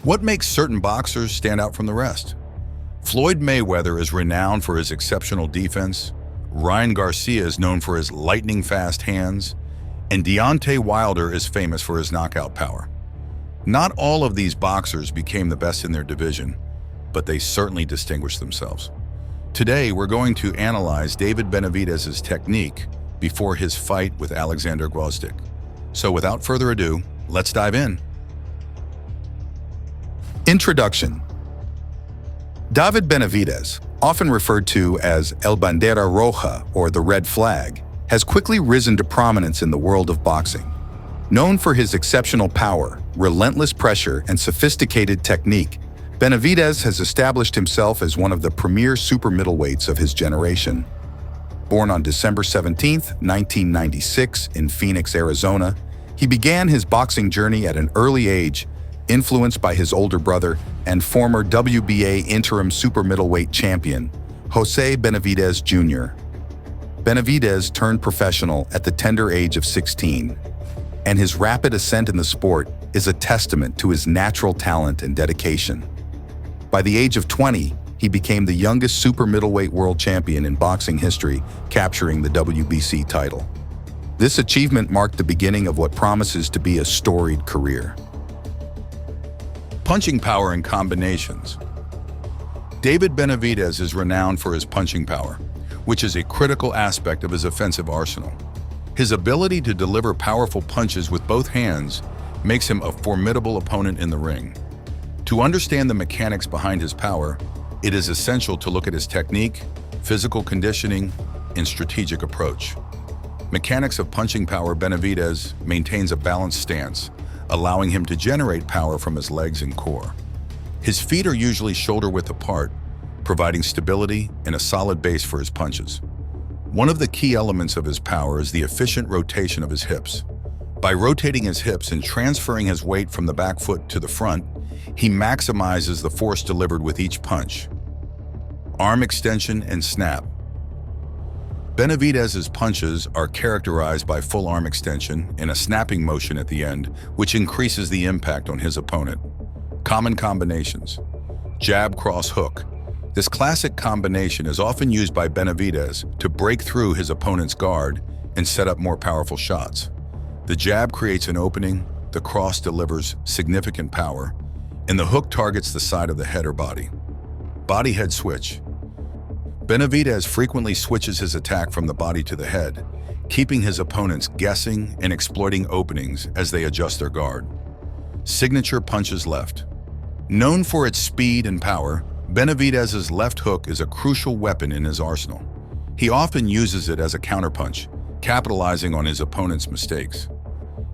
What makes certain boxers stand out from the rest? Floyd Mayweather is renowned for his exceptional defense, Ryan Garcia is known for his lightning-fast hands, and Deontay Wilder is famous for his knockout power. Not all of these boxers became the best in their division, but they certainly distinguished themselves. Today, we're going to analyze David Benavidez's technique before his fight with Alexander Gvozdyk. So without further ado, let's dive in. Introduction. David Benavidez, often referred to as El Bandera Roja or the Red Flag, has quickly risen to prominence in the world of boxing. Known for his exceptional power, relentless pressure, and sophisticated technique, Benavidez has established himself as one of the premier super middleweights of his generation. Born on December 17, 1996, in Phoenix, Arizona, he began his boxing journey at an early age, influenced by his older brother and former WBA interim super middleweight champion, Jose Benavidez Jr. Benavidez turned professional at the tender age of 16, and his rapid ascent in the sport is a testament to his natural talent and dedication. By the age of 20, he became the youngest super middleweight world champion in boxing history, capturing the WBC title. This achievement marked the beginning of what promises to be a storied career. Punching power and combinations. David Benavidez is renowned for his punching power, which is a critical aspect of his offensive arsenal. His ability to deliver powerful punches with both hands makes him a formidable opponent in the ring. To understand the mechanics behind his power, it is essential to look at his technique, physical conditioning, and strategic approach. Mechanics of punching power. Benavidez maintains a balanced stance, allowing him to generate power from his legs and core. His feet are usually shoulder-width apart, providing stability and a solid base for his punches. One of the key elements of his power is the efficient rotation of his hips. By rotating his hips and transferring his weight from the back foot to the front, he maximizes the force delivered with each punch. Arm extension and snap. Benavidez's punches are characterized by full arm extension and a snapping motion at the end, which increases the impact on his opponent. Common combinations. Jab, cross, hook. This classic combination is often used by Benavidez to break through his opponent's guard and set up more powerful shots. The jab creates an opening, the cross delivers significant power, and the hook targets the side of the head or body. Body-head switch. Benavidez frequently switches his attack from the body to the head, keeping his opponents guessing and exploiting openings as they adjust their guard. Signature punches left. Known for its speed and power, Benavidez's left hook is a crucial weapon in his arsenal. He often uses it as a counterpunch, capitalizing on his opponent's mistakes.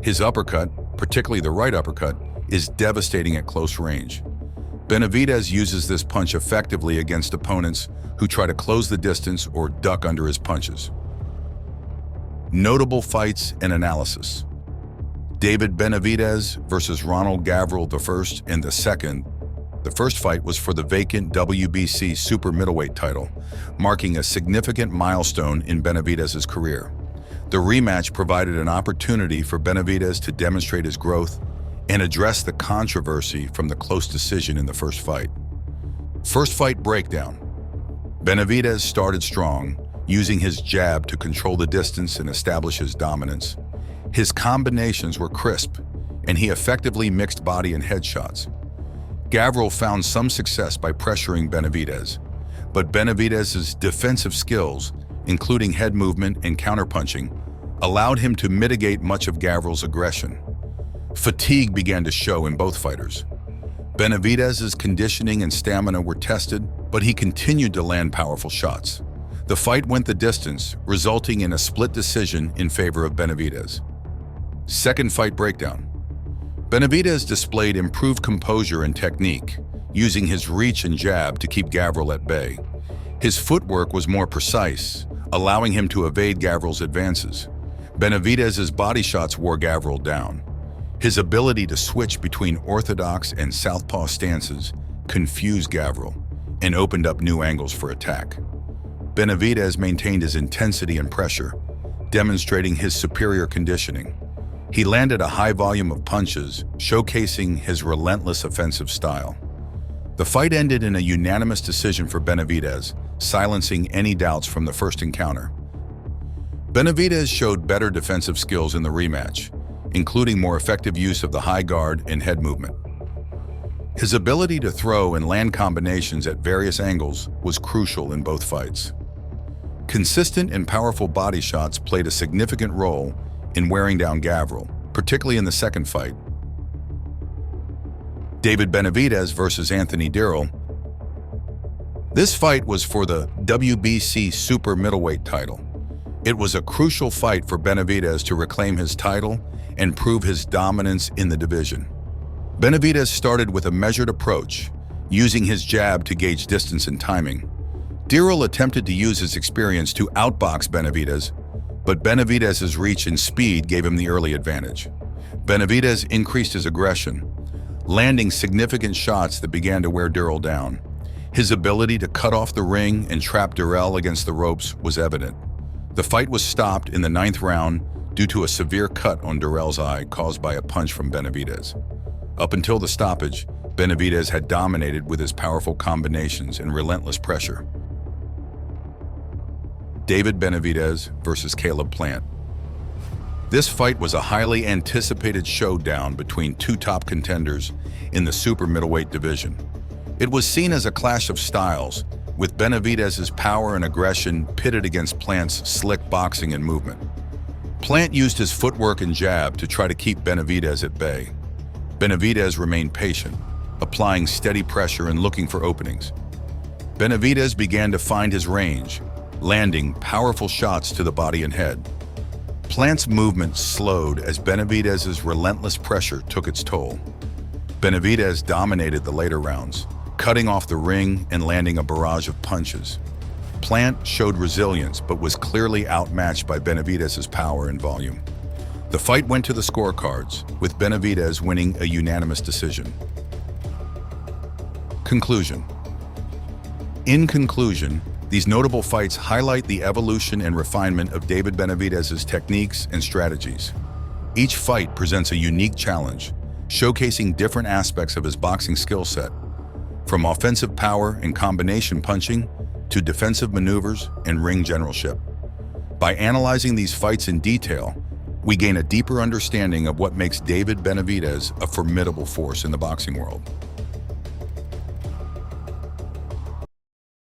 His uppercut, particularly the right uppercut, is devastating at close range. Benavidez uses this punch effectively against opponents who try to close the distance or duck under his punches. Notable fights and analysis. David Benavidez versus Ronald Gavril I and II. The first fight was for the vacant WBC super middleweight title, marking a significant milestone in Benavidez's career. The rematch provided an opportunity for Benavidez to demonstrate his growth and address the controversy from the close decision in the first fight. First fight breakdown. Benavidez started strong, using his jab to control the distance and establish his dominance. His combinations were crisp, and he effectively mixed body and head shots. Gavril found some success by pressuring Benavidez, but Benavidez's defensive skills, including head movement and counterpunching, allowed him to mitigate much of Gavril's aggression. Fatigue began to show in both fighters. Benavidez's conditioning and stamina were tested, but he continued to land powerful shots. The fight went the distance, resulting in a split decision in favor of Benavidez. Second fight breakdown. Benavidez displayed improved composure and technique, using his reach and jab to keep Gavril at bay. His footwork was more precise, allowing him to evade Gavril's advances. Benavidez's body shots wore Gavril down. His ability to switch between orthodox and southpaw stances confused Gavril and opened up new angles for attack. Benavidez maintained his intensity and pressure, demonstrating his superior conditioning. He landed a high volume of punches, showcasing his relentless offensive style. The fight ended in a unanimous decision for Benavidez, silencing any doubts from the first encounter. Benavidez showed better defensive skills in the rematch, including more effective use of the high guard and head movement. His ability to throw and land combinations at various angles was crucial in both fights. Consistent and powerful body shots played a significant role in wearing down Gavril, particularly in the second fight. David Benavidez versus Anthony Dirrell. This fight was for the WBC super middleweight title. It was a crucial fight for Benavidez to reclaim his title and prove his dominance in the division. Benavidez started with a measured approach, using his jab to gauge distance and timing. Dirrell attempted to use his experience to outbox Benavidez, but Benavidez's reach and speed gave him the early advantage. Benavidez increased his aggression, landing significant shots that began to wear Dirrell down. His ability to cut off the ring and trap Dirrell against the ropes was evident. The fight was stopped in the 9th round due to a severe cut on Dirrell's eye caused by a punch from Benavidez. Up until the stoppage, Benavidez had dominated with his powerful combinations and relentless pressure. David Benavidez versus Caleb Plant. This fight was a highly anticipated showdown between two top contenders in the super middleweight division. It was seen as a clash of styles, with Benavidez's power and aggression pitted against Plant's slick boxing and movement. Plant used his footwork and jab to try to keep Benavidez at bay. Benavidez remained patient, applying steady pressure and looking for openings. Benavidez began to find his range, landing powerful shots to the body and head. Plant's movement slowed as Benavidez's relentless pressure took its toll. Benavidez dominated the later rounds, cutting off the ring and landing a barrage of punches. Plant showed resilience but was clearly outmatched by Benavidez's power and volume. The fight went to the scorecards, with Benavidez winning a unanimous decision. Conclusion. In conclusion, these notable fights highlight the evolution and refinement of David Benavidez's techniques and strategies. Each fight presents a unique challenge, showcasing different aspects of his boxing skill set, from offensive power and combination punching to defensive maneuvers and ring generalship. By analyzing these fights in detail, we gain a deeper understanding of what makes David Benavidez a formidable force in the boxing world.